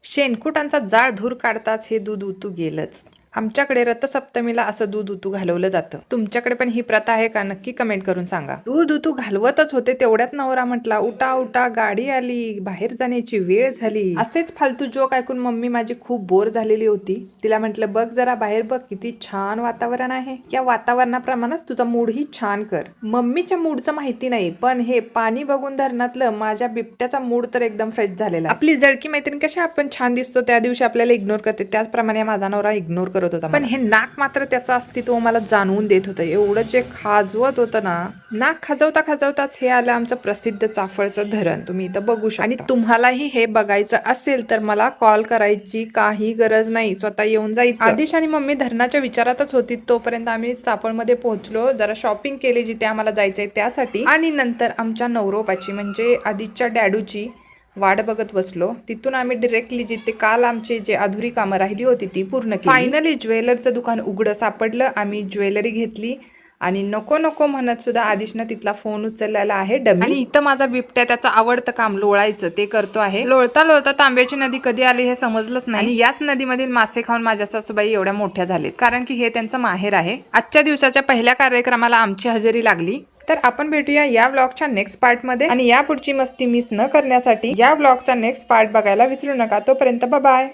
शेणकुटांचा जाळ धूर काढताच हे दूध उतू गेलंच. आमच्याकडे रथसप्तमीला असं दूध उतू घालवलं जातं. तुमच्याकडे पण ही प्रथा आहे का? नक्की कमेंट करून सांगा. दूध उतू घालवतच होते तेवढ्यात नवरा म्हटला, उठा उठा, गाडी आली, बाहेर जाण्याची वेळ झाली. असेच फालतू जोक ऐकून मम्मी माझी खूप बोर झालेली होती. तिला म्हटलं, बघ जरा बाहेर बघ, किती छान वातावरण आहे. या वातावरणाप्रमाणेच तुझा मूडही छान कर. मम्मीच्या मूडचं माहिती नाही, पण हे पाणी बघून धरणातलं माझ्या बिबट्याचा मूड तर एकदम फ्रेश झालेला. आपली जळकी मैत्रीण कशी आपण छान दिसतो त्या दिवशी आपल्याला इग्नोर करते, त्याचप्रमाणे माझा नवरा इग्नोर करत होता. पण हे नाक मात्र त्याचं अस्तित्व मला जाणवून देत होतं. एवढं जे खाजवत होतं ना, नाक खाजवता खाजवताच हे आलं आमचं प्रसिद्ध चाफळचं धरण. तुम्ही इथं बघू शकता. आणि तुम्हालाही हे बघायचं असेल तर मला कॉल करायची काही गरज नाही, स्वतः येऊन जायचं. आदिश आणि मम्मी धरणाच्या विचारातच होती. तोपर्यंत आम्ही चाफळमध्ये पोहोचलो, जरा शॉपिंग केली जिथे आम्हाला जायचंय त्यासाठी. आणि नंतर आमच्या नवरोबाची म्हणजे आदिशच्या डॅडूची वाट बघत बसलो. तिथून आम्ही डिरेक्टली जिथे काल आमची जे अधुरी कामं राहिली होती ती पूर्ण केली. फायनली ज्वेलरचं दुकान उघडं सापडलं. आम्ही ज्वेलरी घेतली आणि नको नको म्हणत सुद्धा आदिशनं तिथला फोन उचललेला आहे डमी. आणि इथं माझा बिबट्या त्याचं आवडतं काम लोळायचं ते करतो आहे. लोळता लोळता तांब्याची नदी कधी आली हे समजलंच नाही. आणि याच नदीमधील मासे खाऊन माझ्या सासूबाई एवढ्या मोठ्या झालेत, कारण की हे त्यांचं माहेर आहे. आजच्या दिवसाच्या पहिल्या कार्यक्रमाला आमची हजेरी लागली. तर आपण भेटूया या ब्लॉगच्या नेक्स्ट पार्टमध्ये. आणि या पुढची मस्ती मिस न करण्यासाठी या ब्लॉगचा नेक्स्ट पार्ट बघायला विसरू नका. तोपर्यंत बाय बाय.